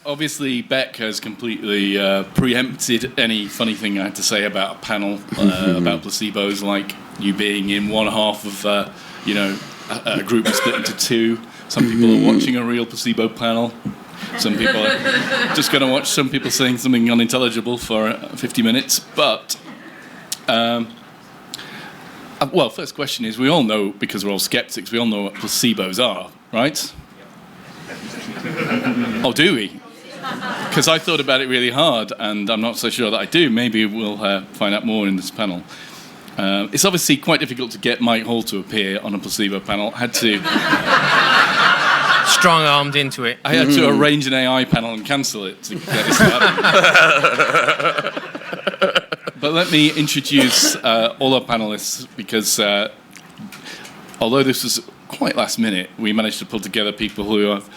obviously Beck has completely preempted any funny thing I had to say about a panel about placebos, like you being in one half of, a group split into two. Some people are watching a real placebo panel. Some people are just going to watch some people saying something unintelligible for 50 minutes. But, first question is, we all know, because we're all skeptics, we all know what placebos are, right? Oh, do we? Because I thought about it really hard, and I'm not so sure that I do. Maybe we'll find out more in this panel. It's obviously quite difficult to get Mike Hall to appear on a placebo panel. Had to... Strong-armed into it. I had to arrange an AI panel and cancel it to get this to happen. But let me introduce all our panelists, because although this was quite last minute, we managed to pull together people who have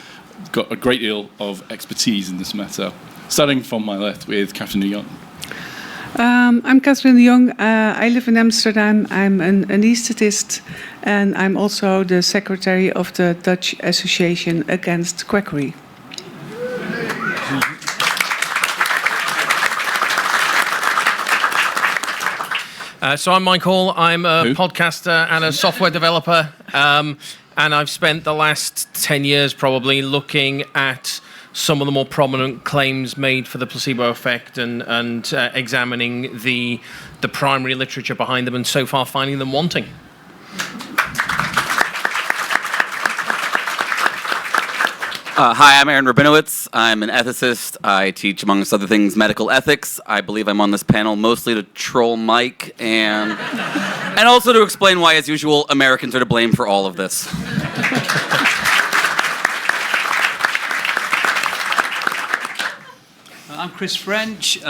got a great deal of expertise in this matter. Starting from my left with Catherine de Jong. I'm Catherine de Jong. I live in Amsterdam. I'm an anaesthetist, and I'm also the secretary of the Dutch Association Against Quackery. So I'm Mike Hall. I'm a podcaster and a software developer, and I've spent the last 10 years probably looking at some of the more prominent claims made for the placebo effect and examining the primary literature behind them, and so far finding them wanting. Hi, I'm Aaron Rabinowitz. I'm an ethicist. I teach, amongst other things, medical ethics. I believe I'm on this panel mostly to troll Mike and also to explain why, as usual, Americans are to blame for all of this. I'm Chris French. It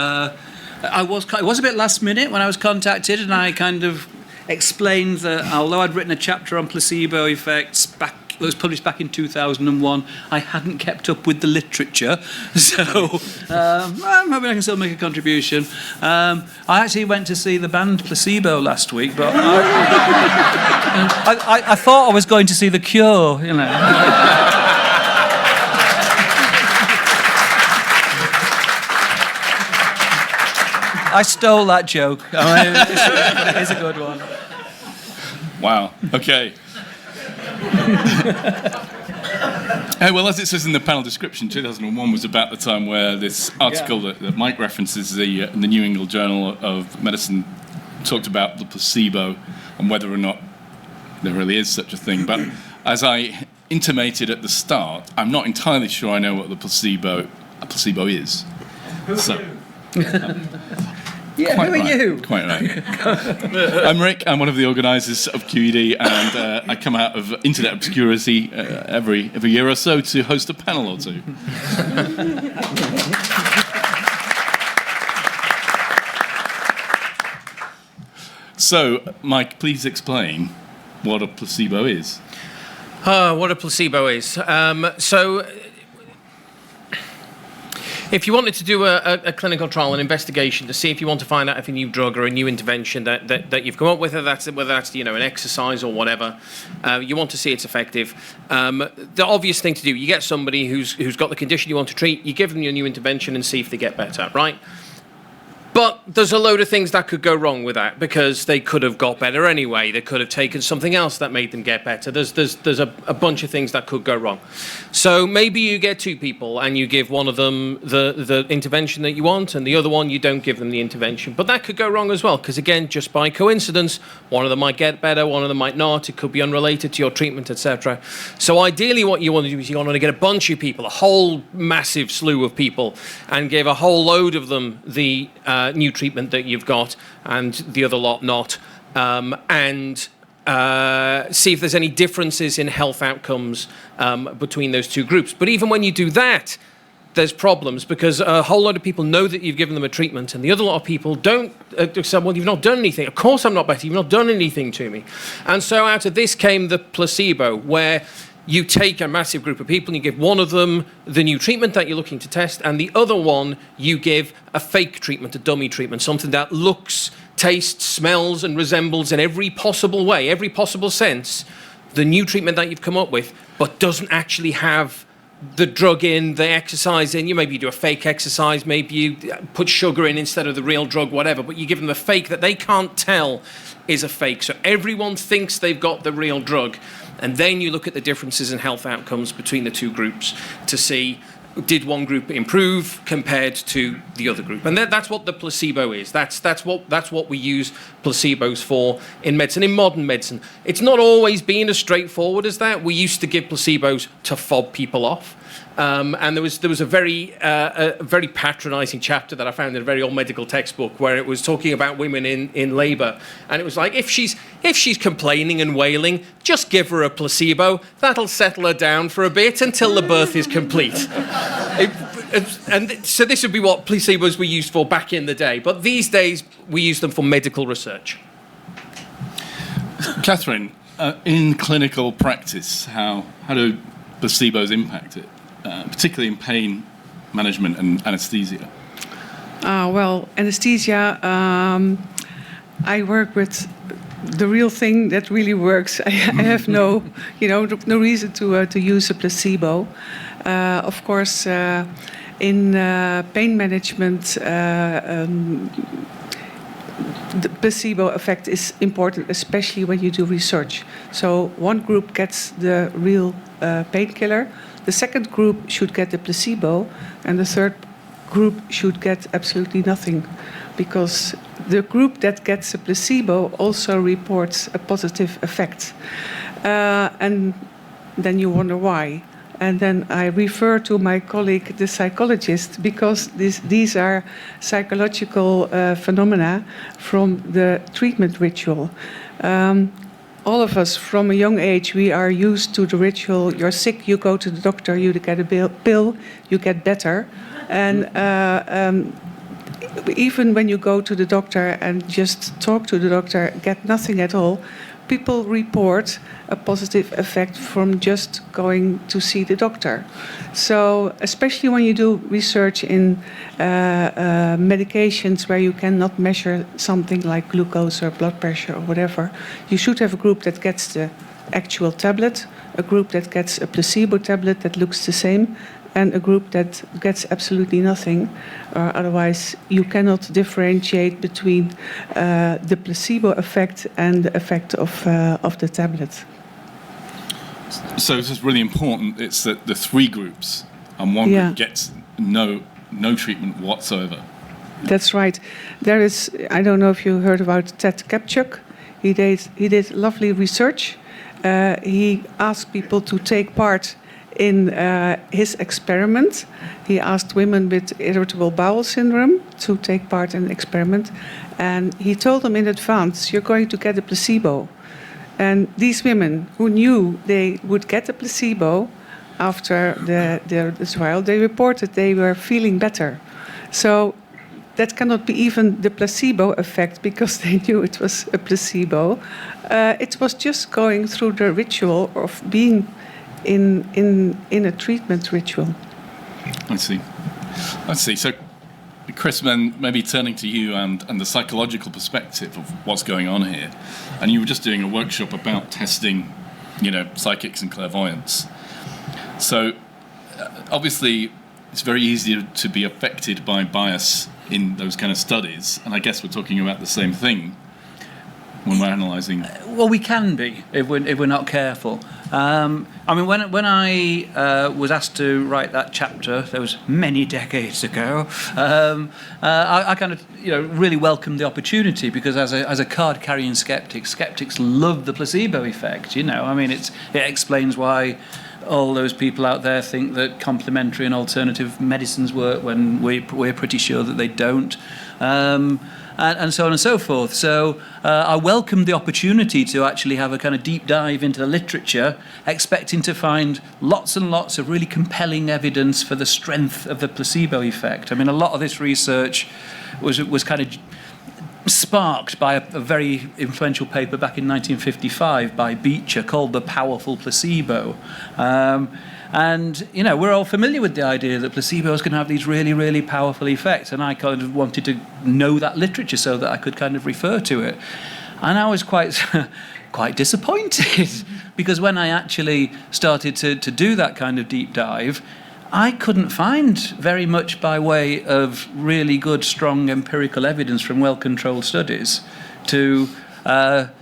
was a bit last minute when I was contacted, and I kind of explained that although I'd written a chapter on placebo effects that was published back in 2001, I hadn't kept up with the literature, so I'm hoping I can still make a contribution. I actually went to see the band Placebo last week, but I thought I was going to see The Cure, you know. I stole that joke. I mean, it's a good one. Wow. Okay. Well, as it says in the panel description, 2001 was about the time where this article that Mike references, the New England Journal of Medicine, talked about the placebo and whether or not there really is such a thing. But as I intimated at the start, I'm not entirely sure I know what a placebo is. So. Yeah, Quite who are right. you? Quite right. I'm Rick. I'm one of the organisers of QED, and I come out of internet obscurity every year or so to host a panel or two. So, Mike, please explain what a placebo is. What a placebo is. If you wanted to do a clinical trial, an investigation to see if you want to find out if a new drug or a new intervention that you've come up with, whether that's an exercise or whatever, you want to see it's effective. The obvious thing to do, you get somebody who's got the condition you want to treat, you give them your new intervention and see if they get better, right? But there's a load of things that could go wrong with that, because they could have got better anyway. They could have taken something else that made them get better. There's a bunch of things that could go wrong. So maybe you get two people and you give one of them the intervention that you want, and the other one you don't give them the intervention. But that could go wrong as well, because again, just by coincidence, one of them might get better, one of them might not. It could be unrelated to your treatment, etc. So ideally what you want to do is you want to get a bunch of people, a whole massive slew of people, and give a whole load of them the new treatment that you've got, and the other lot not, and see if there's any differences in health outcomes between those two groups. But even when you do that, there's problems, because a whole lot of people know that you've given them a treatment, and the other lot of people don't say, well, you've not done anything. Of course I'm not better. You've not done anything to me. And so out of this came the placebo, where you take a massive group of people and you give one of them the new treatment that you're looking to test, and the other one you give a fake treatment, a dummy treatment, something that looks, tastes, smells, and resembles in every possible way, every possible sense, the new treatment that you've come up with, but doesn't actually have the drug in, the exercise in. Maybe you do a fake exercise, maybe you put sugar in instead of the real drug, whatever, but you give them the fake that they can't tell is a fake. So everyone thinks they've got the real drug. And then you look at the differences in health outcomes between the two groups to see, did one group improve compared to the other group? And that's what the placebo is. That's what we use placebos for in medicine, in modern medicine. It's not always been as straightforward as that. We used to give placebos to fob people off. And there was a very patronising chapter that I found in a very old medical textbook where it was talking about women in labour, and it was like, if she's complaining and wailing, just give her a placebo. That'll settle her down for a bit until the birth is complete. And so this would be what placebos were used for back in the day, but these days we use them for medical research. Catherine, in clinical practice, how do placebos impact it? Particularly in pain management and anesthesia? Well, anesthesia, I work with the real thing that really works. I have no reason to use a placebo. Of course, in pain management, the placebo effect is important, especially when you do research. So one group gets the real painkiller, the second group should get the placebo, and the third group should get absolutely nothing, because the group that gets a placebo also reports a positive effect. And then you wonder why. And then I refer to my colleague, the psychologist, because these are psychological phenomena from the treatment ritual. All of us, from a young age, we are used to the ritual. You're sick, you go to the doctor, you get a pill, you get better. And even when you go to the doctor and just talk to the doctor, get nothing at all, people report a positive effect from just going to see the doctor. So, especially when you do research in medications where you cannot measure something like glucose or blood pressure or whatever, you should have a group that gets the actual tablet, a group that gets a placebo tablet that looks the same, and a group that gets absolutely nothing. Otherwise, you cannot differentiate between the placebo effect and the effect of the tablet. So this is really important. It's that the three groups, and one group gets no treatment whatsoever. That's right. There is, I don't know if you heard about Ted Kapchuk. He did lovely research. He asked people to take part in his experiment. He asked women with irritable bowel syndrome to take part in the experiment, and he told them in advance, you're going to get a placebo. And these women who knew they would get a placebo after the trial, they reported they were feeling better. So that cannot be even the placebo effect, because they knew it was a placebo. It was just going through the ritual of being in a treatment ritual. I see. So, Chris, then maybe turning to you and the psychological perspective of what's going on here. And you were just doing a workshop about testing, psychics and clairvoyance. So, obviously, it's very easy to be affected by bias in those kind of studies. And I guess we're talking about the same thing when we're analysing. Well, we can be if we're not careful. When I was asked to write that chapter, that was many decades ago, I kind of really welcomed the opportunity, because as a card-carrying skeptics love the placebo effect. It explains why all those people out there think that complementary and alternative medicines work when we're pretty sure that they don't. And so on and so forth. So I welcomed the opportunity to actually have a kind of deep dive into the literature, expecting to find lots and lots of really compelling evidence for the strength of the placebo effect. A lot of this research was kind of sparked by a very influential paper back in 1955 by Beecher called The Powerful Placebo. And, we're all familiar with the idea that placebos can have these really, really powerful effects. And I kind of wanted to know that literature so that I could kind of refer to it. And I was quite disappointed because when I actually started to do that kind of deep dive, I couldn't find very much by way of really good, strong empirical evidence from well-controlled studies to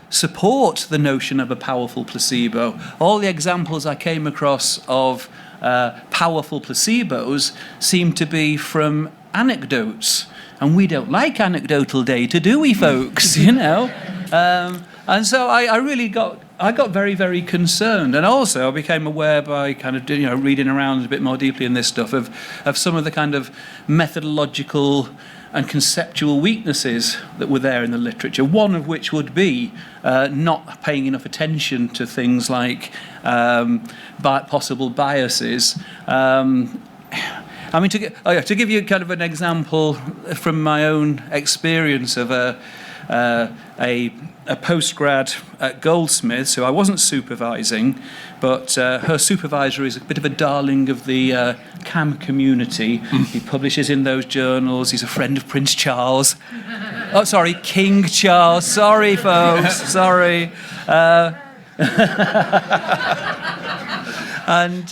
support the notion of a powerful placebo. All the examples I came across of powerful placebos seem to be from anecdotes. And we don't like anecdotal data, do we, folks? You know? And so I really got very, very concerned. And also I became aware by kind of reading around a bit more deeply in this stuff of some of the kind of methodological and conceptual weaknesses that were there in the literature, one of which would be not paying enough attention to things like possible biases. I mean, to give you kind of an example from my own experience of a postgrad at Goldsmiths, who I wasn't supervising, but her supervisor is a bit of a darling of the CAM community. He publishes in those journals. He's a friend of Prince Charles. Oh, sorry, King Charles. Sorry, folks. Sorry. And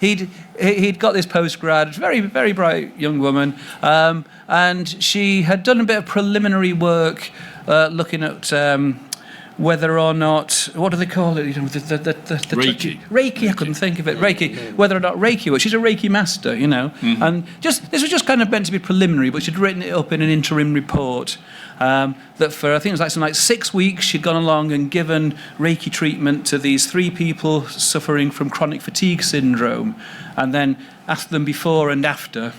he'd got this postgrad, very, very bright young woman, and she had done a bit of preliminary work looking at whether or not, what do they call it? The Reiki. Reiki, I couldn't think of it. Reiki. Whether or not Reiki works. She's a Reiki master, And this was just kind of meant to be preliminary, but she'd written it up in an interim report. That for, I think it was something like 6 weeks, she'd gone along and given Reiki treatment to these 3 people suffering from chronic fatigue syndrome, and then asked them before and after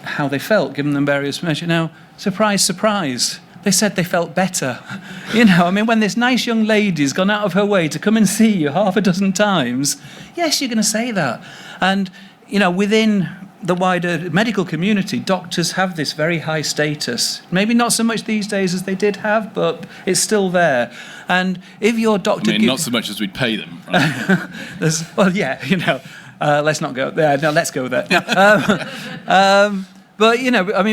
how they felt, given them various measures. Now, surprise, surprise, they said they felt better. I mean, when this nice young lady's gone out of her way to come and see you half a dozen times, yes, you're going to say that. And, within the wider medical community, doctors have this very high status. Maybe not so much these days as they did have, but it's still there. And if your doctor... not so much as we'd pay them. Right? Well, yeah, let's not go there. No, let's go there. But,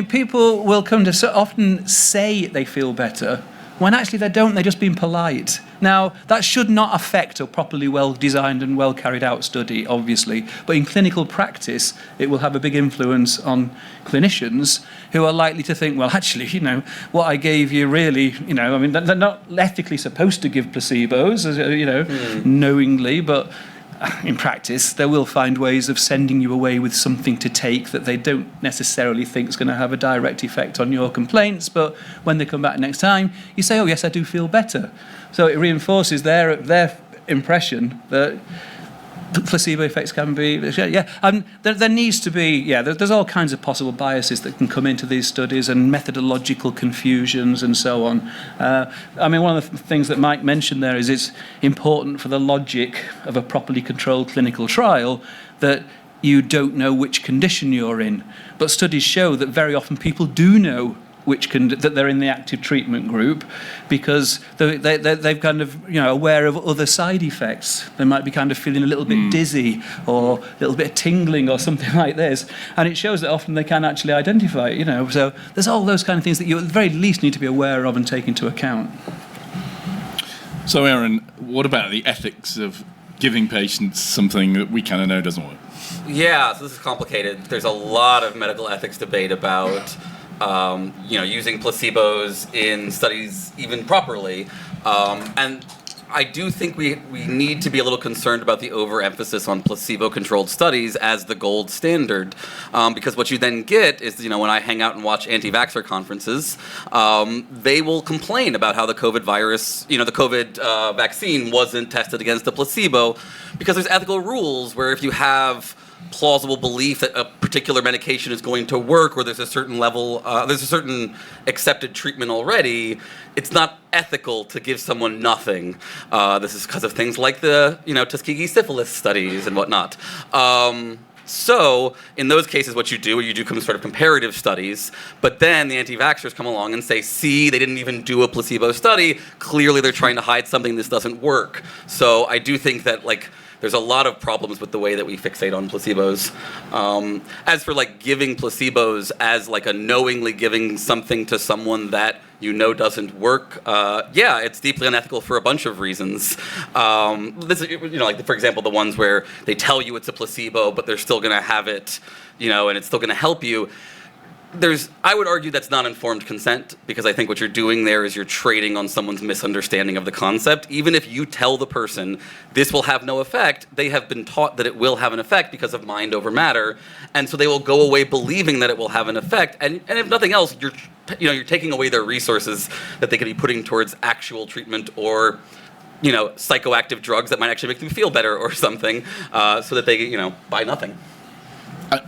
people will come to so often say they feel better when actually they don't. They're just being polite. Now, that should not affect a properly well-designed and well-carried-out study, obviously. But in clinical practice, it will have a big influence on clinicians who are likely to think, well, actually, what I gave you really, they're not ethically supposed to give placebos, knowingly, but in practice, they will find ways of sending you away with something to take that they don't necessarily think is going to have a direct effect on your complaints. But when they come back next time, you say, oh, yes, I do feel better. So it reinforces their impression that placebo effects can be, there needs to be, there's all kinds of possible biases that can come into these studies and methodological confusions and so on. One of the things that Mike mentioned there is it's important for the logic of a properly controlled clinical trial that you don't know which condition you're in. But studies show that very often people do know that they're in the active treatment group because they've kind of, aware of other side effects. They might be kind of feeling a little bit dizzy or a little bit of tingling or something like this. And it shows that often they can actually identify it, So there's all those kind of things that you at the very least need to be aware of and take into account. So, Aaron, what about the ethics of giving patients something that we kind of know doesn't work? Yeah, so this is complicated. There's a lot of medical ethics debate about using placebos in studies even properly. And I do think we need to be a little concerned about the overemphasis on placebo-controlled studies as the gold standard. Because what you then get is, when I hang out and watch anti-vaxxer conferences, they will complain about how the COVID virus, the COVID vaccine wasn't tested against a placebo because there's ethical rules where if you have plausible belief that a particular medication is going to work or there's a certain level, there's a certain accepted treatment already, it's not ethical to give someone nothing. This is because of things like the, Tuskegee syphilis studies and whatnot. So in those cases, what you do sort of comparative studies, but then the anti-vaxxers come along and say, see, they didn't even do a placebo study. Clearly they're trying to hide something. This doesn't work. So I do think that, there's a lot of problems with the way that we fixate on placebos. As for giving placebos as a knowingly giving something to someone that doesn't work, yeah, it's deeply unethical for a bunch of reasons. This is, like, for example, the ones where they tell you it's a placebo, but they're still going to have it, and it's still going to help you. I would argue that's not informed consent, because I think what you're doing there is you're trading on someone's misunderstanding of the concept. Even if you tell the person this will have no effect, they have been taught that it will have an effect because of mind over matter, and so they will go away believing that it will have an effect. And if nothing else, you're taking away their resources that they could be putting towards actual treatment or psychoactive drugs that might actually make them feel better or something, so that they buy nothing.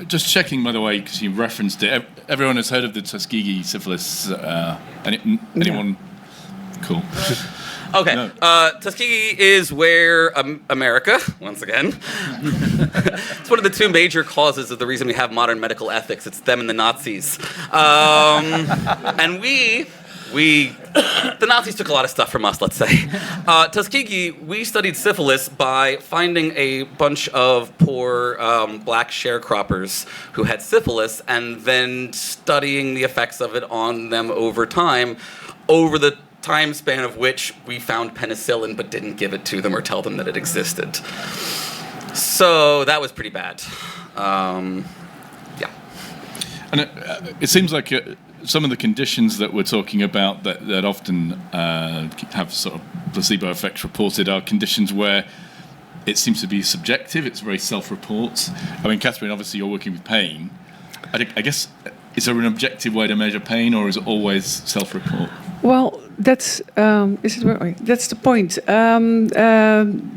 Just checking, by the way, because you referenced it. Everyone has heard of the Tuskegee syphilis. Anyone? Cool. Okay. No. Tuskegee is where America, once again, it's one of the two major causes of the reason we have modern medical ethics. It's them and the Nazis. And the Nazis took a lot of stuff from us, let's say. Tuskegee, we studied syphilis by finding a bunch of poor black sharecroppers who had syphilis and then studying the effects of it on them over time, over the time span of which we found penicillin but didn't give it to them or tell them that it existed. So that was pretty bad. Yeah. And it seems like some of the conditions that we're talking about that often have sort of placebo effects reported are conditions where it seems to be subjective. It's very self-report. I mean, Catherine, obviously you're working with pain. I guess, is there an objective way to measure pain, or is it always self-report? Well, that's that's the point.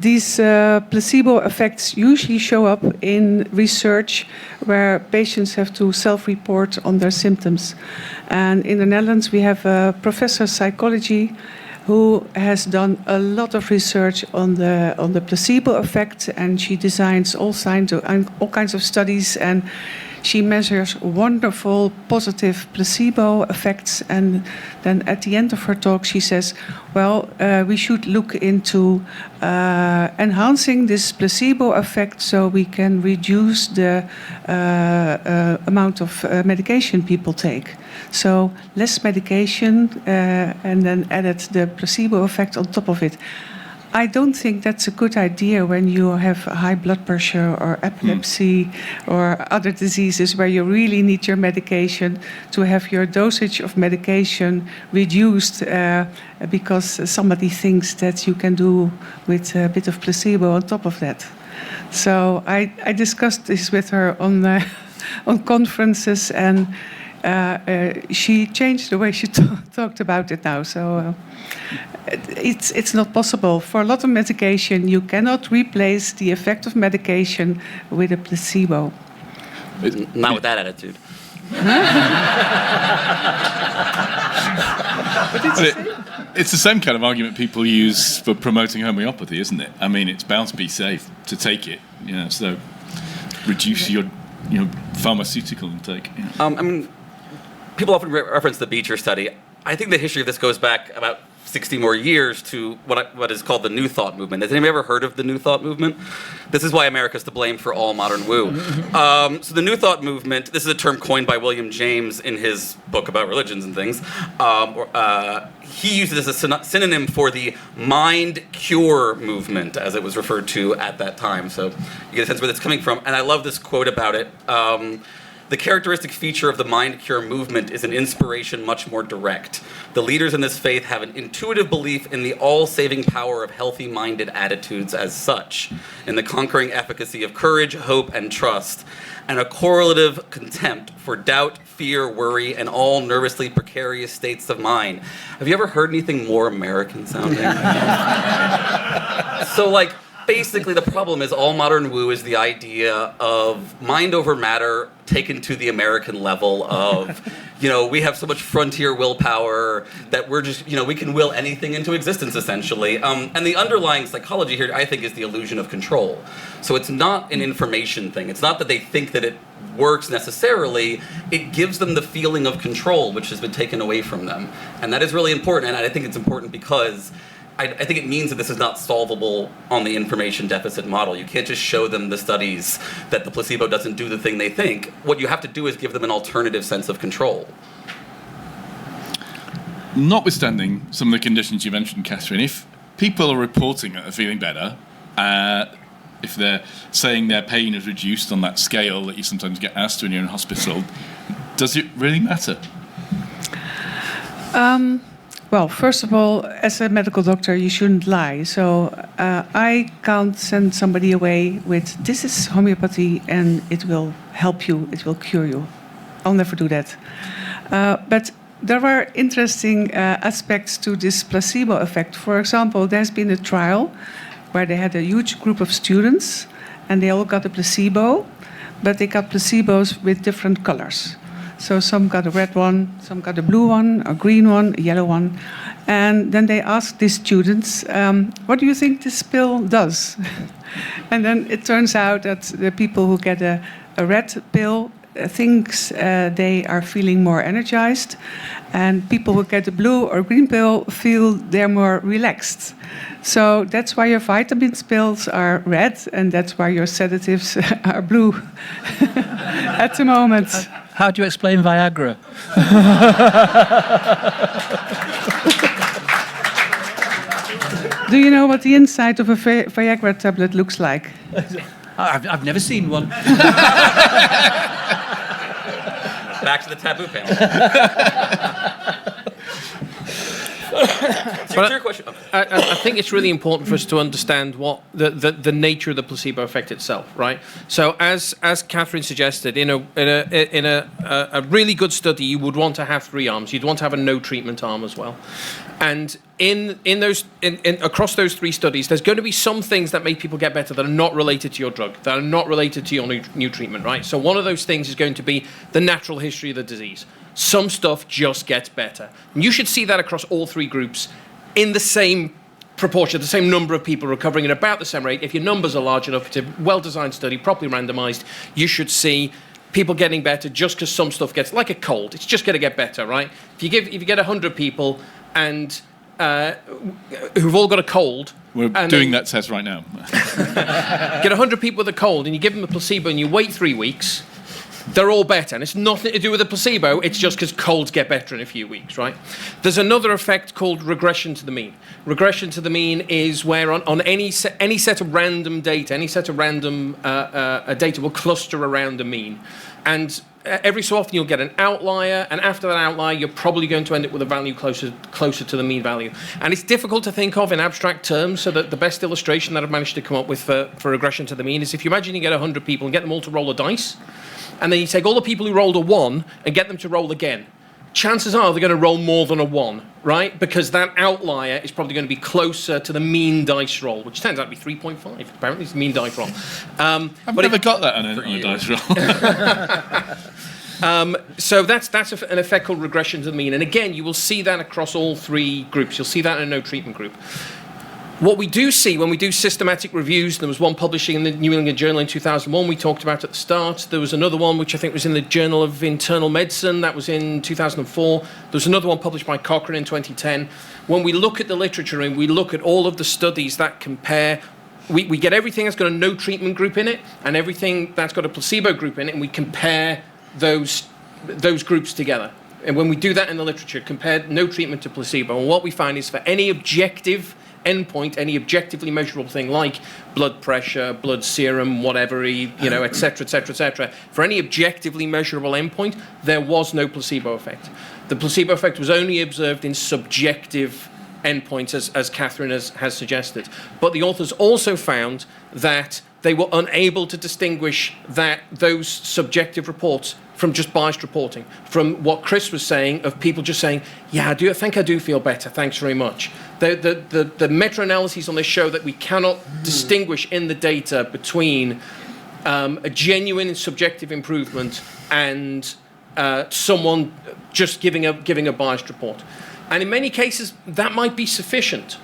These placebo effects usually show up in research where patients have to self-report on their symptoms. And in the Netherlands, we have a professor of psychology who has done a lot of research on the placebo effect, and she designs all kinds of studies, and she measures wonderful positive placebo effects. And then at the end of her talk, she says, well, we should look into enhancing this placebo effect so we can reduce the amount of medication people take. So less medication and then added the placebo effect on top of it. I don't think that's a good idea when you have high blood pressure or epilepsy or other diseases where you really need your medication, to have your dosage of medication reduced because somebody thinks that you can do with a bit of placebo on top of that. So I discussed this with her on conferences, and she changed the way she talked about it now. So it's not possible. For a lot of medication, you cannot replace the effect of medication with a placebo. Not with that attitude. It's the same kind of argument people use for promoting homeopathy, isn't it? I mean, it's bound to be safe to take it, so reduce your pharmaceutical intake. I mean, people often reference the Beecher study. I think the history of this goes back about 60 more years to what is called the New Thought movement. Has anybody ever heard of the New Thought movement? This is why America's to blame for all modern woo. So the New Thought movement, this is a term coined by William James in his book about religions and things. He used it as a synonym for the mind cure movement, as it was referred to at that time. So you get a sense where that's coming from. And I love this quote about it. The characteristic feature of the mind cure movement is an inspiration much more direct. The leaders in this faith have an intuitive belief in the all-saving power of healthy-minded attitudes as such, in the conquering efficacy of courage, hope, and trust, and a correlative contempt for doubt, fear, worry, and all nervously precarious states of mind. Have you ever heard anything more American sounding? So, basically, the problem is all modern woo is the idea of mind over matter taken to the American level of, we have so much frontier willpower that we're just, we can will anything into existence, essentially. And the underlying psychology here, I think, is the illusion of control. So it's not an information thing. It's not that they think that it works necessarily. It gives them the feeling of control, which has been taken away from them. And that is really important, and I think it's important because I think it means that this is not solvable on the information deficit model. You can't just show them the studies that the placebo doesn't do the thing they think. What you have to do is give them an alternative sense of control. notwithstanding some of the conditions you mentioned, Catherine, if people are reporting that they're feeling better, if they're saying their pain is reduced on that scale that you sometimes get asked when you're in hospital, does it really matter? Well, first of all, as a medical doctor, you shouldn't lie. So I can't send somebody away with, this is homeopathy and it will help you, it will cure you. I'll never do that. But there are interesting aspects to this placebo effect. For example, there's been a trial where they had a huge group of students and they all got a placebo, but they got placebos with different colors. So some got a red one, some got a blue one, a green one, a yellow one. And then they asked these students, what do you think this pill does? And then it turns out that the people who get a red pill thinks they are feeling more energized, and people who get a blue or green pill feel they're more relaxed. So that's why your vitamins pills are red, and that's why your sedatives are blue at the moment. How do you explain Viagra? Do you know what the inside of a Viagra tablet looks like? I've never seen one. Back to the taboo panel. So your question. I think it's really important for us to understand what the nature of the placebo effect itself, right? So as Catherine suggested, in a really good study, you would want to have 3 arms. You'd want to have a no treatment arm as well. And across those 3 studies, there's going to be some things that make people get better that are not related to your drug, that are not related to your new treatment, right? So one of those things is going to be the natural history of the disease. Some stuff just gets better. And you should see that across all 3 groups in the same proportion, the same number of people recovering at about the same rate. If your numbers are large enough, it's a well-designed study, properly randomized, you should see people getting better just because some stuff gets, like a cold, it's just going to get better, right? If you get 100 people and who've all got a cold. We're doing that test right now. Get 100 people with a cold and you give them a placebo and you wait 3 weeks, they're all better. And it's nothing to do with the placebo, it's just because colds get better in a few weeks, right? There's another effect called regression to the mean. Regression to the mean is where on any set of random data, any set of random data will cluster around a mean. And every so often you'll get an outlier, and after that outlier, you're probably going to end up with a value closer to the mean value. And it's difficult to think of in abstract terms, so that the best illustration that I've managed to come up with for regression to the mean is if you imagine you get 100 people and get them all to roll a dice, and then you take all the people who rolled a 1 and get them to roll again. Chances are they're going to roll more than a 1, right? Because that outlier is probably going to be closer to the mean dice roll, which turns out to be 3.5. Apparently, it's the mean dice roll. I've never got that on a dice roll. So that's an effect called regression to the mean. And again, you will see that across all 3 groups. You'll see that in a no treatment group. What we do see when we do systematic reviews, there was one publishing in the New England Journal in 2001 we talked about at the start. There was another one which I think was in the Journal of Internal Medicine, that was in 2004. There was another one published by Cochrane in 2010. When we look at the literature and we look at all of the studies that compare, we get everything that's got a no treatment group in it and everything that's got a placebo group in it, and we compare those groups together. And when we do that in the literature, compare no treatment to placebo, and what we find is for any objective endpoint, any objectively measurable thing like blood pressure, blood serum, whatever, et cetera, for any objectively measurable endpoint, there was no placebo effect. The placebo effect was only observed in subjective endpoints, as Catherine has suggested. But the authors also found that they were unable to distinguish those subjective reports from just biased reporting, from what Chris was saying of people just saying, yeah, I think I do feel better, thanks very much. The meta-analyses on this show that we cannot distinguish in the data between a genuine subjective improvement and someone just giving a biased report. And in many cases, that might be sufficient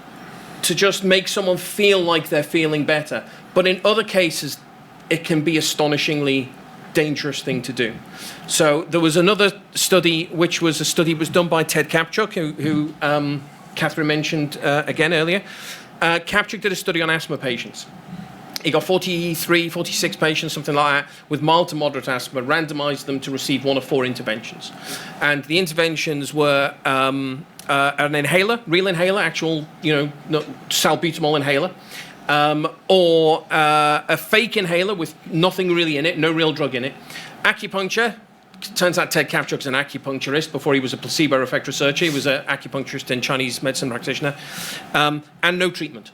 to just make someone feel like they're feeling better. But in other cases, it can be astonishingly dangerous thing to do. So there was another study, which was done by Ted Kapchuk, who Catherine mentioned again earlier. Kapchuk did a study on asthma patients. He got 46 patients, something like that, with mild to moderate asthma, randomized them to receive 1 of 4 interventions. And the interventions were an inhaler, real inhaler, actual, salbutamol inhaler, or a fake inhaler with nothing really in it, no real drug in it. Acupuncture. Turns out Ted Kapchuk is an acupuncturist. Before he was a placebo effect researcher, he was an acupuncturist and Chinese medicine practitioner, and no treatment.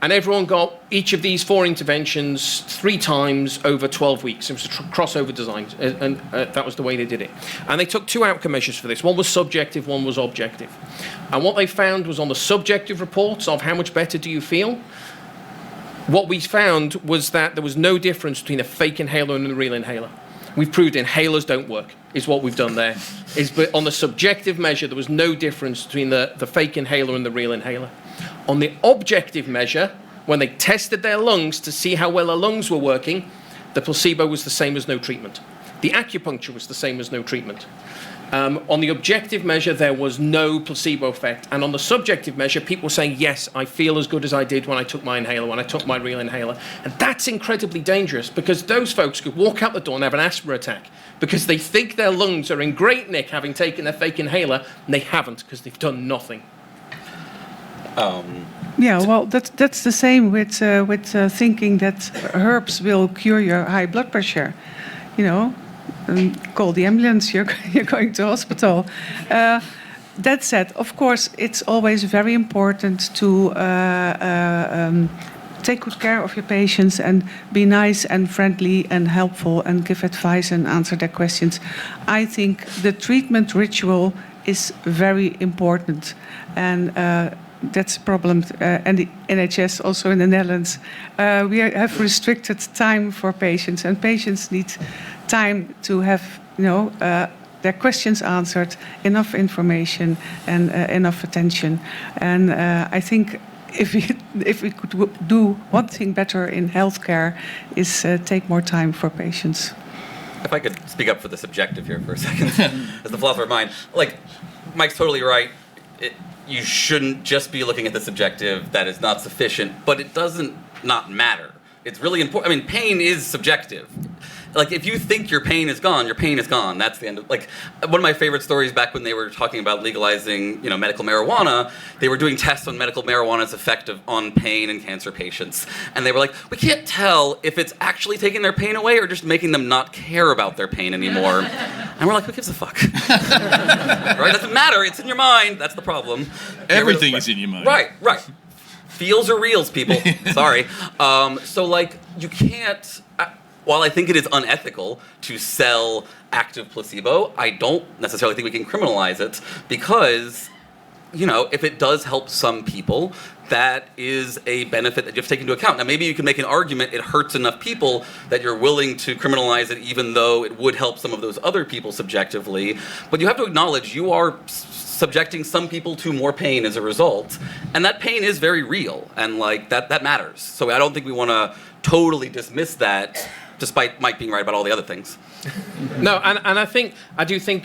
And everyone got each of these 4 interventions 3 times over 12 weeks. It was a crossover design, and that was the way they did it. And they took 2 outcome measures for this. One was subjective, one was objective. And what they found was on the subjective reports of how much better do you feel, what we found was that there was no difference between a fake inhaler and a real inhaler. We've proved inhalers don't work, is what we've done there. But on the subjective measure, there was no difference between the fake inhaler and the real inhaler. On the objective measure, when they tested their lungs to see how well their lungs were working, the placebo was the same as no treatment. The acupuncture was the same as no treatment. On the objective measure, there was no placebo effect. And on the subjective measure, people were saying, yes, I feel as good as I did when I took my inhaler, when I took my real inhaler. And that's incredibly dangerous because those folks could walk out the door and have an asthma attack because they think their lungs are in great nick having taken their fake inhaler, and they haven't because they've done nothing. Yeah, well, that's the same with thinking that herbs will cure your high blood pressure. Call the ambulance, you're going to hospital. That said, of course, it's always very important to take good care of your patients and be nice and friendly and helpful and give advice and answer their questions. I think the treatment ritual is very important, and that's a problem. And the NHS, also in the Netherlands, we have restricted time for patients, and patients need time to have, their questions answered, enough information, and enough attention. And I think if we could do one thing better in healthcare is take more time for patients. If I could speak up for the subjective here for a second, as the philosopher of mind, Mike's totally right. You shouldn't just be looking at the subjective. That is not sufficient, but it doesn't not matter. It's really important. I mean, pain is subjective. If you think your pain is gone, your pain is gone. That's the end of, one of my favorite stories back when they were talking about legalizing, medical marijuana, they were doing tests on medical marijuana's effect on pain in cancer patients. And they were like, we can't tell if it's actually taking their pain away or just making them not care about their pain anymore. And we're like, who gives a fuck? Right? Doesn't matter. It's in your mind. That's the problem. Everything is in your mind. Right. Feels are reals, people. Sorry. You can't... While I think it is unethical to sell active placebo, I don't necessarily think we can criminalize it because, if it does help some people, that is a benefit that you have to take into account. Now, maybe you can make an argument it hurts enough people that you're willing to criminalize it even though it would help some of those other people subjectively. But you have to acknowledge you are subjecting some people to more pain as a result. And that pain is very real. And that matters. So I don't think we want to totally dismiss that, despite Mike being right about all the other things. No, and I do think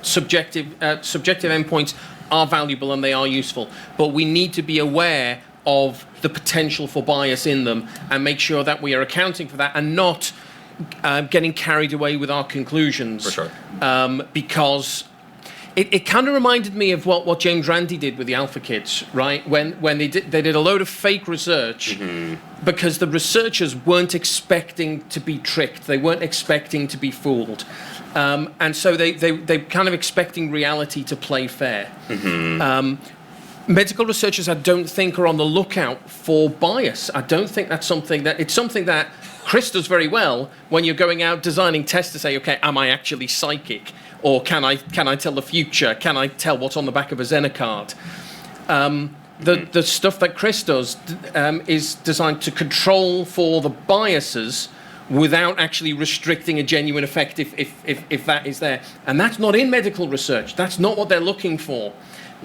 subjective endpoints are valuable and they are useful, but we need to be aware of the potential for bias in them and make sure that we are accounting for that and not getting carried away with our conclusions. For sure. Because it kind of reminded me of what James Randi did with the Alpha Kids, right? When they did a load of fake research because the researchers weren't expecting to be tricked. They weren't expecting to be fooled. And so they kind of expecting reality to play fair. Medical researchers, I don't think, are on the lookout for bias. I don't think that's something that Chris does very well when you're going out designing tests to say, okay, am I actually psychic? Or can I tell the future? Can I tell what's on the back of a Zener card? The stuff that Chris does is designed to control for the biases without actually restricting a genuine effect if that is there. And that's not in medical research. That's not what they're looking for.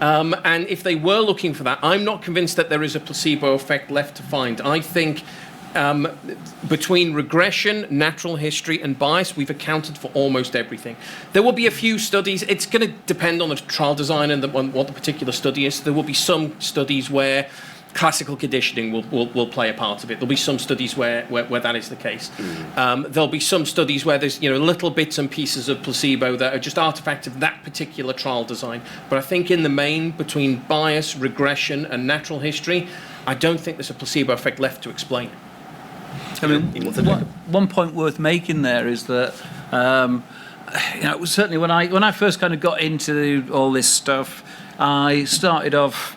And if they were looking for that, I'm not convinced that there is a placebo effect left to find. I think between regression, natural history, and bias, we've accounted for almost everything. There will be a few studies. It's going to depend on the trial design and what the particular study is. There will be some studies where classical conditioning will play a part of it. There'll be some studies where that is the case. There'll be some studies where there's little bits and pieces of placebo that are just artifact of that particular trial design. But I think in the main, between bias, regression, and natural history, I don't think there's a placebo effect left to explain. I mean, one point worth making there is that it was certainly when I first kind of got into all this stuff, I started off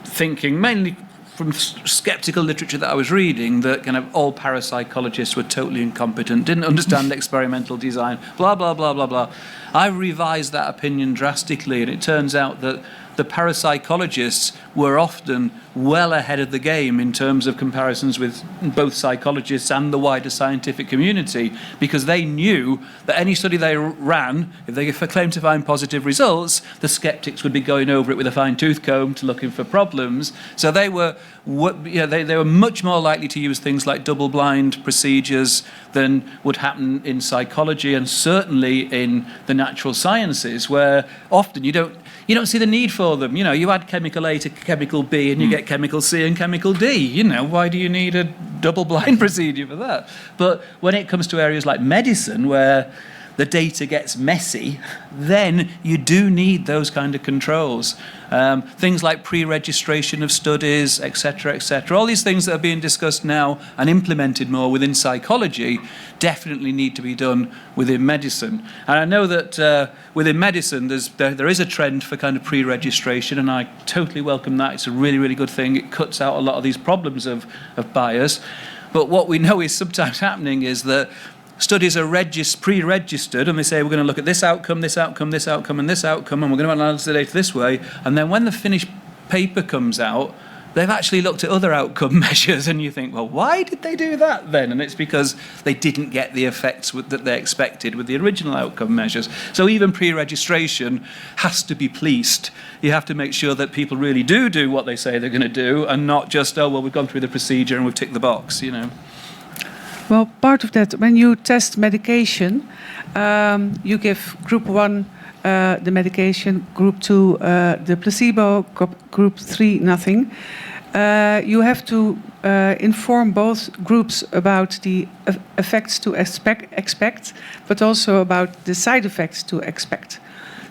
thinking mainly from skeptical literature that I was reading that kind of all parapsychologists were totally incompetent, didn't understand experimental design, blah, blah, blah, blah, blah. I revised that opinion drastically, and it turns out that the parapsychologists were often well ahead of the game in terms of comparisons with both psychologists and the wider scientific community, because they knew that any study they ran, if they claimed to find positive results, the skeptics would be going over it with a fine-tooth comb to looking for problems. So they were much more likely to use things like double-blind procedures than would happen in psychology, and certainly in the natural sciences, where often you don't see the need for them. You add chemical A to chemical B and you get chemical C and chemical D. Why do you need a double-blind procedure for that? But when it comes to areas like medicine, where the data gets messy, then you do need those kind of controls. Things like pre-registration of studies, etc., etc. All these things that are being discussed now and implemented more within psychology definitely need to be done within medicine. And I know that within medicine there is a trend for kind of pre-registration, and I totally welcome that. It's a really, really good thing. It cuts out a lot of these problems of bias. But what we know is sometimes happening is that studies are pre-registered, and they say we're going to look at this outcome, this outcome, this outcome, and this outcome, and we're going to analyze the data this way. And then when the finished paper comes out, they've actually looked at other outcome measures, and you think, well, why did they do that then? And it's because they didn't get the effects that they expected with the original outcome measures. So even pre-registration has to be policed. You have to make sure that people really do what they say they're going to do, and not just, oh, well, we've gone through the procedure and we've ticked the box, Well, part of that, when you test medication, you give group 1 the medication, group 2 the placebo, group 3 nothing. You have to inform both groups about the effects to expect, but also about the side effects to expect.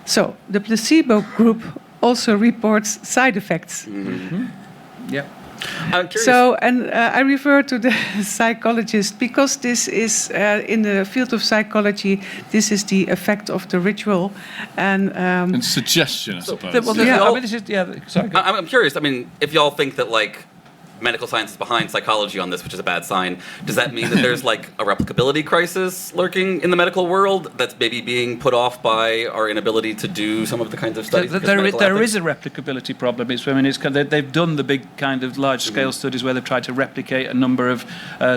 So the placebo group also reports side effects. Mm-hmm. Yeah. I'm curious. So, and I refer to the psychologist because this is in the field of psychology. This is the effect of the ritual, and suggestion, I suppose. Sorry. I'm curious. I mean, if y'all think that medical science is behind psychology on this, which is a bad sign, does that mean that there's a replicability crisis lurking in the medical world that's maybe being put off by our inability to do some of the kinds of studies? There is a replicability problem. They've done the big kind of large-scale studies where they've tried to replicate a number of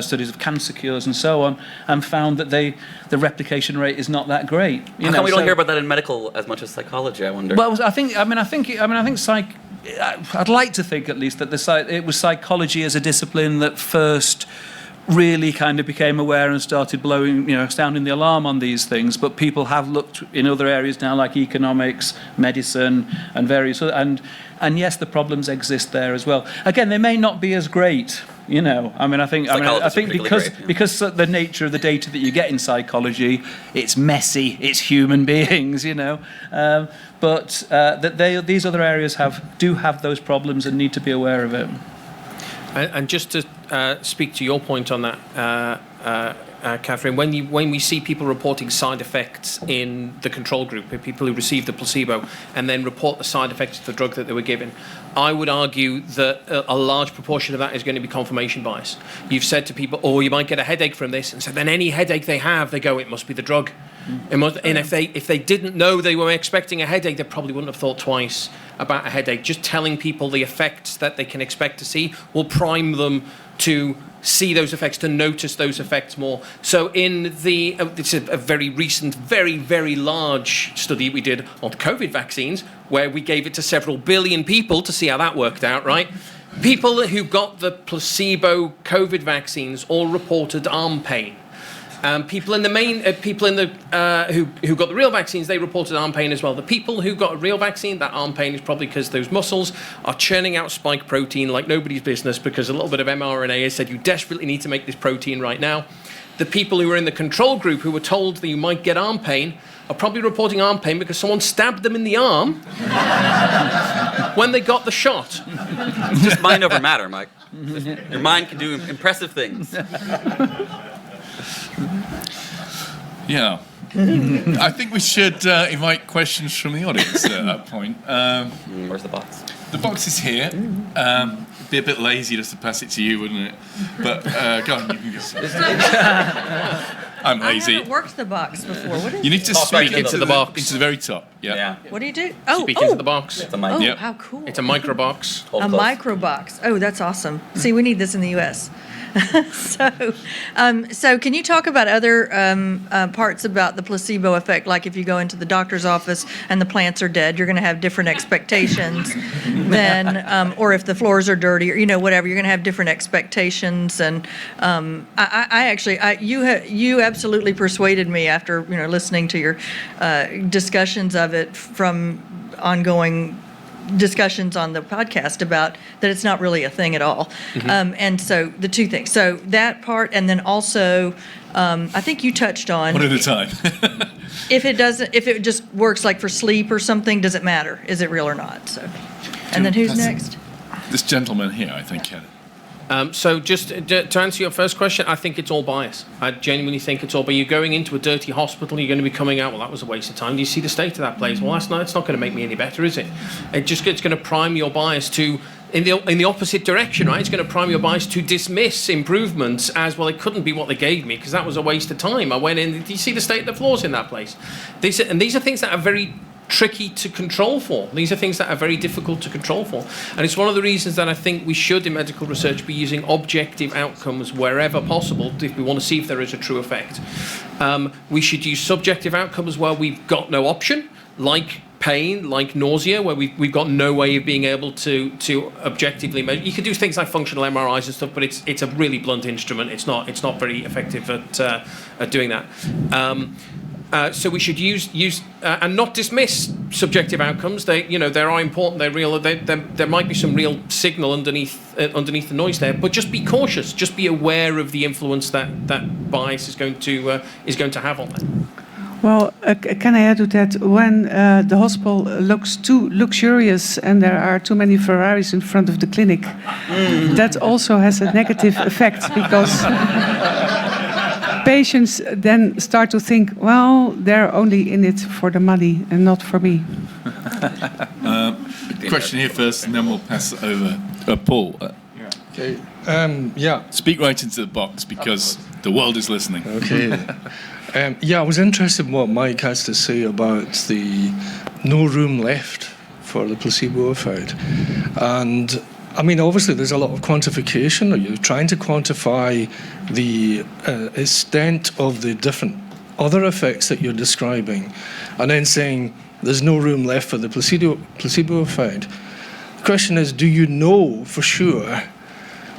studies of cancer cures and so on, and found that the replication rate is not that great. How come we don't hear about that in medical as much as psychology? I wonder. Well, I'd like to think at least that it was psychology as a discipline that first really kind of became aware and started sounding the alarm on these things. But people have looked in other areas now, like economics, medicine, and various other, and yes, the problems exist there as well. Again, they may not be as great. I think because the nature of the data that you get in psychology, it's messy, it's human beings, but these other areas do have those problems and need to be aware of it. And just to speak to your point on that, Catherine, when we see people reporting side effects in the control group, people who receive the placebo, and then report the side effects of the drug that they were given, I would argue that a large proportion of that is going to be confirmation bias. You've said to people, you might get a headache from this, and so then any headache they have, they go, it must be the drug. It must, and if they didn't know they were expecting a headache, they probably wouldn't have thought twice about a headache. Just telling people the effects that they can expect to see will prime them to see those effects, to notice those effects more. So it's a very recent, very, very large study we did on COVID vaccines, where we gave it to several billion people to see how that worked out, right? People who got the placebo COVID vaccines all reported arm pain. People who got the real vaccines, they reported arm pain as well. The people who got a real vaccine, that arm pain is probably because those muscles are churning out spike protein like nobody's business, because a little bit of mRNA has said you desperately need to make this protein right now. The people who were in the control group who were told that you might get arm pain are probably reporting arm pain because someone stabbed them in the arm when they got the shot. It's just mind over matter, Mike. Your mind can do impressive things. Yeah. I think we should invite questions from the audience at that point. Where's the box? The box is here. It'd be a bit lazy just to pass it to you, wouldn't it? But go on, you can go. I'm lazy. I haven't worked the box before. What is You need to Talk speak right into the box. Into the very top. Yeah. What do you do? Oh, Speak into the box. It's a mic. Oh, Yep. how cool. It's a micro box. Hold A close. micro box. Oh, that's awesome. See, we need this in the U.S. So can you talk about other parts about the placebo effect? Like if you go into the doctor's office and the plants are dead, you're going to have different expectations than, or if the floors are dirty, or whatever, you're going to have different expectations. And you absolutely persuaded me after listening to your discussions of it from ongoing discussions on the podcast about that it's not really a thing at all. And so the two things. So that part, and then also, I think you touched on One at a time. if it just works like for sleep or something, does it matter? Is it real or not? So, and then who's next? This gentleman here, I think, had it. So just to answer your first question, I think it's all bias. I genuinely think it's all. But you're going into a dirty hospital, you're going to be coming out. Well, that was a waste of time. Do you see the state of that place? Well, it's not going to make me any better, is it? It's going to prime your bias to in the opposite direction, right? It's going to prime your bias to dismiss improvements as well. It couldn't be what they gave me because that was a waste of time. I went in. Do you see the state of the floors in that place? These are things that are very tricky to control for. These are things that are very difficult to control for. And it's one of the reasons that I think we should, in medical research, be using objective outcomes wherever possible if we want to see if there is a true effect. We should use subjective outcomes where we've got no option, like pain, like nausea, where we've got no way of being able to objectively measure. You can do things like functional MRIs and stuff, but it's a really blunt instrument. It's not very effective at doing that. So we should use and not dismiss subjective outcomes. They are important. They're real. There might be some real signal underneath the noise there. But just be cautious. Just be aware of the influence that bias is going to have on that. Well, can I add to that? When the hospital looks too luxurious and there are too many Ferraris in front of the clinic, that also has a negative effect because patients then start to think, well, they're only in it for the money and not for me. Question here first, and then we'll pass it over. Paul. Okay. Yeah. Speak right into the box because the world is listening. Okay. I was interested in what Mike has to say about the no room left for the placebo effect. And I mean, obviously, there's a lot of quantification. Are you trying to quantify the extent of the different other effects that you're describing, and then saying there's no room left for the placebo effect? The question is, do you know for sure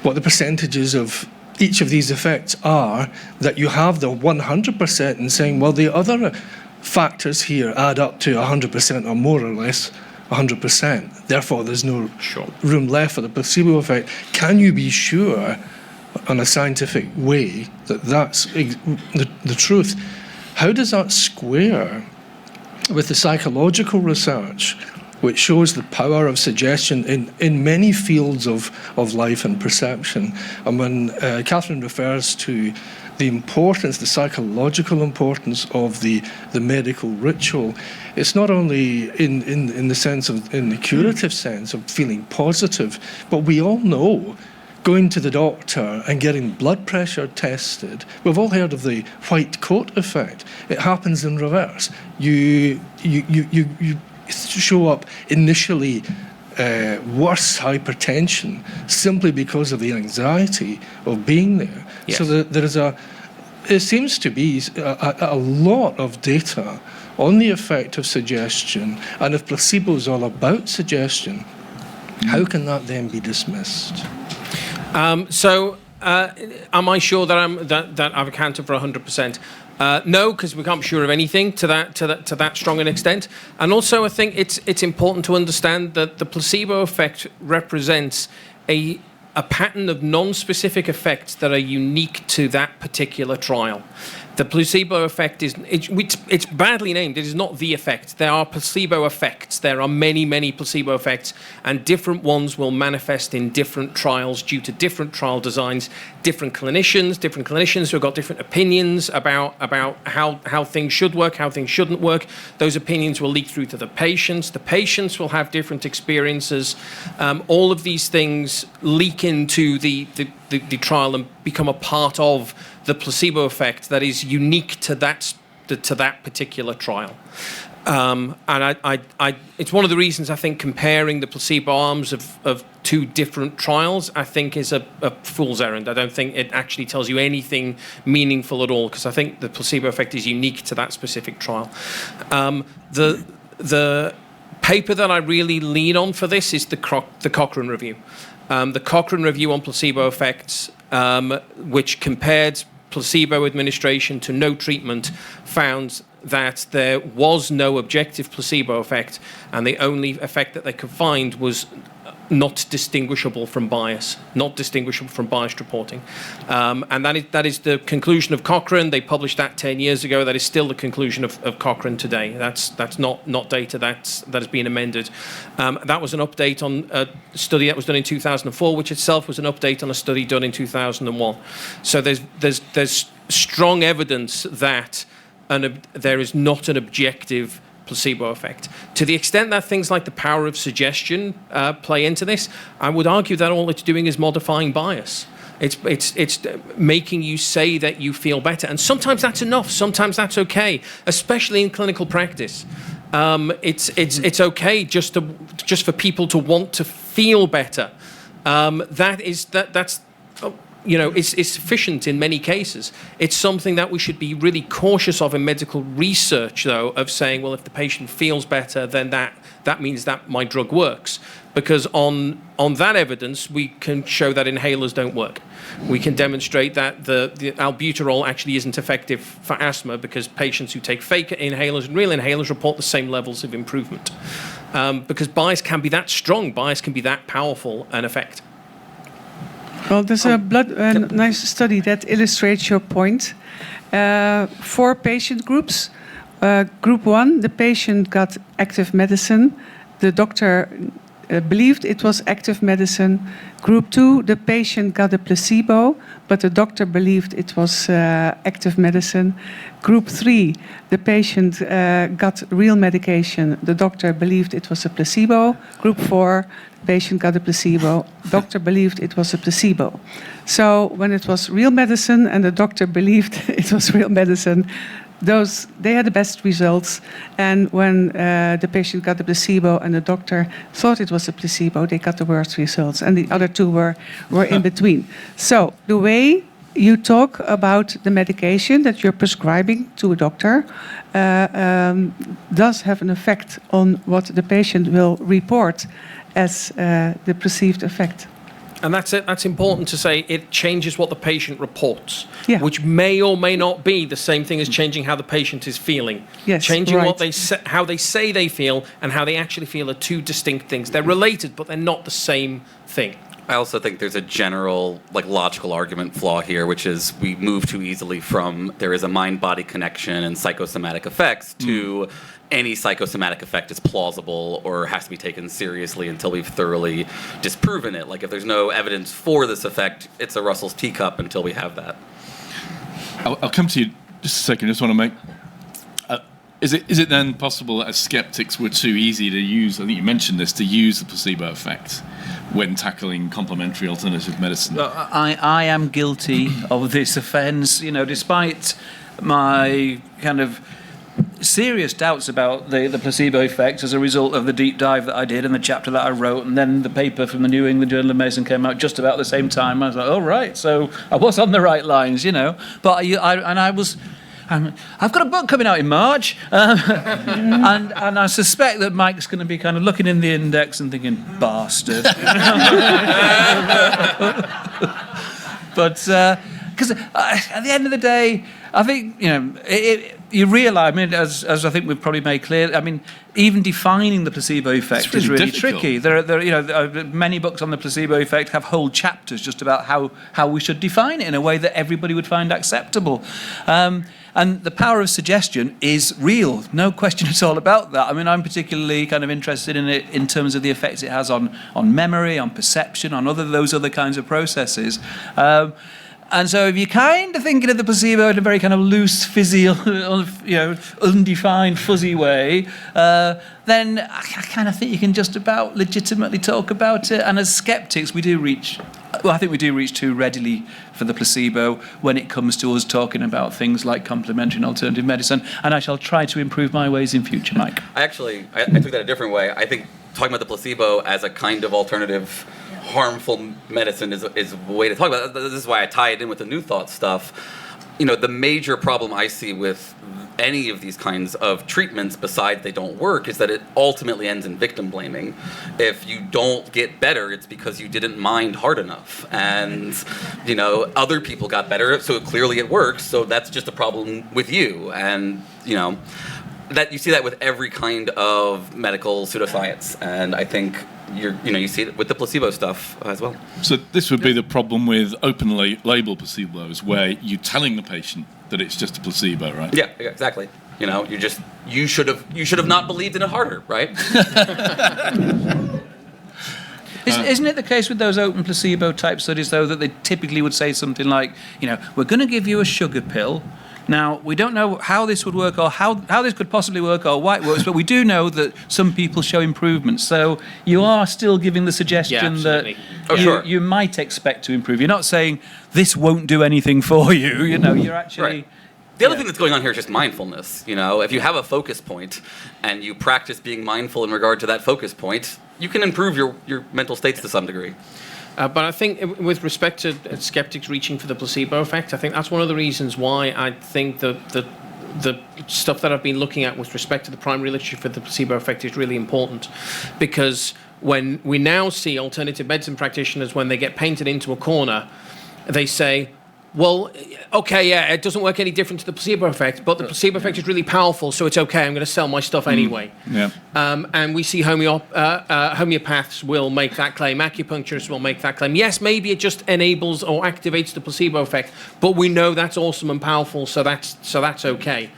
what the percentages of each of these effects are that you have the 100% and saying, well, the other factors here add up to 100% or more or less 100%. Therefore, there's no room left for the placebo effect. Can you be sure, on a scientific way, that that's the truth? How does that square with the psychological research, which shows the power of suggestion in many fields of life and perception? And when Catherine refers to the importance, the psychological importance of the medical ritual, it's not only in the sense of, in the curative sense of feeling positive, but we all know going to the doctor and getting blood pressure tested. We've all heard of the white coat effect. It happens in reverse. You show up initially worse hypertension simply because of the anxiety of being there. Yes. So it seems to be a lot of data on the effect of suggestion, and if placebo is all about suggestion, how can that then be dismissed? Am I sure that I've accounted for 100%? No, because we can't be sure of anything to that strong an extent. And also, I think it's important to understand that the placebo effect represents a pattern of non-specific effects that are unique to that particular trial. The placebo effect it's badly named. It is not the effect. There are placebo effects. There are many, many placebo effects, and different ones will manifest in different trials due to different trial designs, different clinicians who have got different opinions about how things should work, how things shouldn't work. Those opinions will leak through to the patients. The patients will have different experiences. All of these things leak into the trial and become a part of the placebo effect that is unique to that particular trial. And it's one of the reasons I think comparing the placebo arms of two different trials, I think, is a fool's errand. I don't think it actually tells you anything meaningful at all, because I think the placebo effect is unique to that specific trial. The paper that I really lean on for this is the Cochrane review. The Cochrane review on placebo effects, which compared placebo administration to no treatment, found that there was no objective placebo effect, and the only effect that they could find was not distinguishable from biased reporting. And that is the conclusion of Cochrane. They published that 10 years ago. That is still the conclusion of Cochrane today. That's not data that has been amended. That was an update on a study that was done in 2004, which itself was an update on a study done in 2001. So there's strong evidence that there is not an objective placebo effect. To the extent that things like the power of suggestion play into this, I would argue that all it's doing is modifying bias. It's making you say that you feel better, and sometimes that's enough. Sometimes that's okay, especially in clinical practice. It's okay just for people to want to feel better. That's is sufficient in many cases. It's something that we should be really cautious of in medical research, though, of saying, well, if the patient feels better, then that means that my drug works. Because on that evidence, we can show that inhalers don't work. We can demonstrate that the albuterol actually isn't effective for asthma, because patients who take fake inhalers and real inhalers report the same levels of improvement. Because bias can be that strong, bias can be that powerful an effect. Well, there's a nice study that illustrates your point. 4 patient groups. Group 1, the patient got active medicine. The doctor believed it was active medicine. Group 2, the patient got a placebo, but the doctor believed it was active medicine. Group 3, the patient got real medication. The doctor believed it was a placebo. Group 4, the patient got a placebo. Doctor believed it was a placebo. So when it was real medicine and the doctor believed it was real medicine, they had the best results. And when the patient got the placebo and the doctor thought it was a placebo, they got the worst results. And the other 2 were in between. So the way you talk about the medication that you're prescribing to a doctor does have an effect on what the patient will report as the perceived effect. And that's important to say. It changes what the patient reports, Yeah. which may or may not be the same thing as changing how the patient is feeling. Yes, changing right. what how they say they feel and how they actually feel are 2 distinct things. They're related, but they're not the same thing. I also think there's a general, logical argument flaw here, which is we move too easily from there is a mind-body connection and psychosomatic effects to any psychosomatic effect is plausible or has to be taken seriously until we've thoroughly disproven it. If there's no evidence for this effect, it's a Russell's teacup until we have that. I'll come to you just a second. I just want to make... Is it then possible that as skeptics we're too easy to use, I think you mentioned this, to use the placebo effect when tackling complementary alternative medicine? I am guilty of this offence, despite my kind of serious doubts about the placebo effect as a result of the deep dive that I did and the chapter that I wrote, and then the paper from the New England Journal of Medicine came out just about the same time. I was like, oh, right, so I was on the right lines, But I've got a book coming out in March, and I suspect that Mike's going to be kind of looking in the index and thinking, bastard. But because at the end of the day, I think you realise. I mean, as I think we've probably made clear. I mean, even defining the placebo effect is really difficult. tricky. There are many books on the placebo effect have whole chapters just about how we should define it in a way that everybody would find acceptable. And the power of suggestion is real, no question at all about that. I mean, I'm particularly kind of interested in it in terms of the effects it has on memory, on perception, on those other kinds of processes. And so if you're kind of thinking of the placebo in a very kind of loose, fizzy, undefined, fuzzy way, then I kind of think you can just about legitimately talk about it. And as skeptics, I think we do reach too readily for the placebo when it comes to us talking about things like complementary and alternative medicine. And I shall try to improve my ways in future, Mike. I took that a different way. I think talking about the placebo as a kind of alternative harmful medicine is a way to talk about it. This is why I tie it in with the New Thought stuff. The major problem I see with any of these kinds of treatments, besides they don't work, is that it ultimately ends in victim blaming. If you don't get better, it's because you didn't mind hard enough. And, other people got better, so clearly it works, so that's just a problem with you. And, that you see that with every kind of medical pseudoscience. And I think you see it with the placebo stuff as well. So this would be the problem with openly label placebos, where you're telling the patient that it's just a placebo, right? Yeah, exactly. You should have not believed in it harder, right? Isn't it the case with those open placebo type studies, though, that they typically would say something like, we're going to give you a sugar pill. Now, we don't know how this would work or how this could possibly work or why it works, but we do know that some people show improvement. So you are still giving the suggestion that you might expect to improve. You're not saying this won't do anything for you. You're actually... Right. The other thing that's going on here is just mindfulness. If you have a focus point and you practice being mindful in regard to that focus point, you can improve your mental states to some degree. But I think with respect to skeptics reaching for the placebo effect, I think that's one of the reasons why I think the stuff that I've been looking at with respect to the primary literature for the placebo effect is really important. Because when we now see alternative medicine practitioners, when they get painted into a corner, they say, well, okay, yeah, it doesn't work any different to the placebo effect, but the placebo effect is really powerful, so it's okay, I'm going to sell my stuff anyway. Yeah. And we see homeopaths will make that claim, acupuncturists will make that claim. Yes, maybe it just enables or activates the placebo effect, but we know that's awesome and powerful, so that's okay.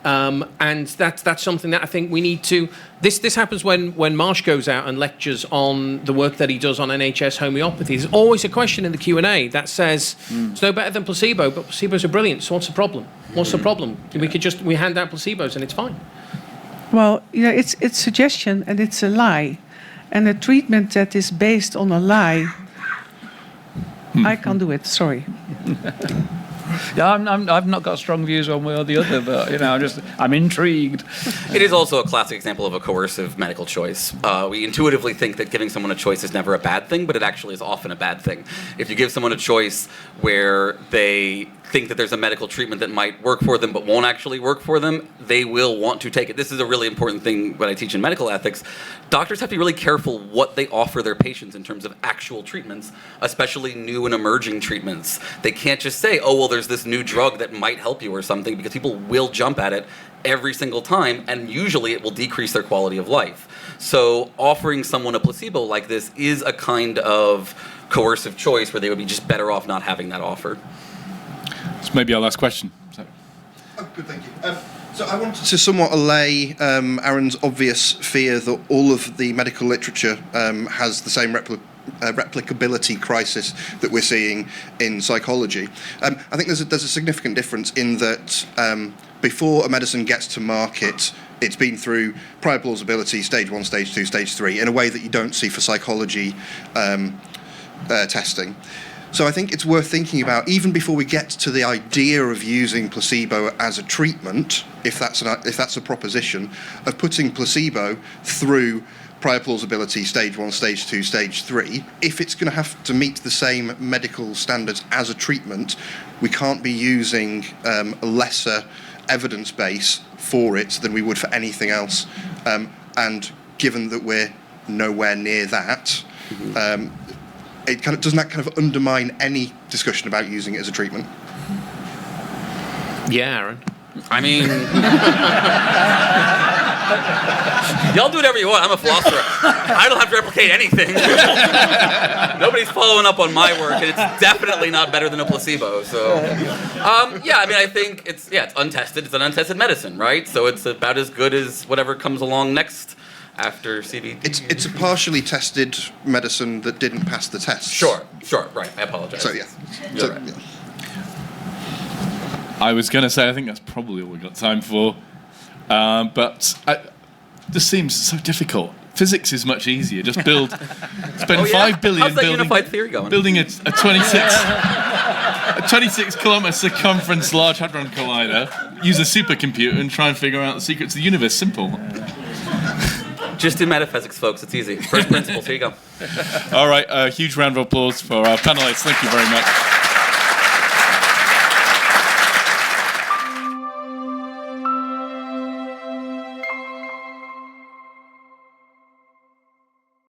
And that's something that I think we need to... This happens when Marsh goes out and lectures on the work that he does on NHS homeopathy. There's always a question in the Q&A that says, it's no better than placebo, but placebos are brilliant, so what's the problem? What's the problem? We hand out placebos and it's fine. Well, it's suggestion and it's a lie. And a treatment that is based on a lie, I can't do it, sorry. Yeah, I've not got strong views one way or the other, but I'm intrigued. It is also a classic example of a coercive medical choice. We intuitively think that giving someone a choice is never a bad thing, but it actually is often a bad thing. If you give someone a choice where they think that there's a medical treatment that might work for them but won't actually work for them, they will want to take it. This is a really important thing when I teach in medical ethics. Doctors have to be really careful what they offer their patients in terms of actual treatments, especially new and emerging treatments. They can't just say, oh, well, there's this new drug that might help you or something, because people will jump at it every single time, and usually it will decrease their quality of life. So offering someone a placebo like this is a kind of coercive choice where they would be just better off not having that offer. This may be our last question. Oh, good, thank you. So I wanted to somewhat allay Aaron's obvious fear that all of the medical literature has the same replicability crisis that we're seeing in psychology. I think there's a significant difference in that before a medicine gets to market, it's been through prior plausibility, stage 1, stage 2, stage 3, in a way that you don't see for psychology testing. So I think it's worth thinking about, even before we get to the idea of using placebo as a treatment, if that's a proposition, of putting placebo through prior plausibility, stage 1, stage 2, stage 3. If it's going to have to meet the same medical standards as a treatment, we can't be using a lesser evidence base for it than we would for anything else. And given that we're nowhere near that, doesn't that kind of undermine any discussion about using it as a treatment? Yeah, Aaron. I mean, y'all do whatever you want. I'm a philosopher. I don't have to replicate anything. Nobody's following up on my work, and it's definitely not better than a placebo. So, yeah, I mean, I think it's untested. It's an untested medicine, right? So it's about as good as whatever comes along next after CBT. It's a partially tested medicine that didn't pass the test. Sure, right. I apologize. So, yeah. You're right. I was going to say, I think that's probably all we've got time for. But this seems so difficult. Physics is much easier. Just spend 5 billion How's that unified theory going? building a 26 kilometer circumference Large Hadron Collider, use a supercomputer and try and figure out the secrets of the universe. Simple. Just do metaphysics, folks. It's easy. First principles. Here you go. All right. A huge round of applause for our panelists. Thank you very much.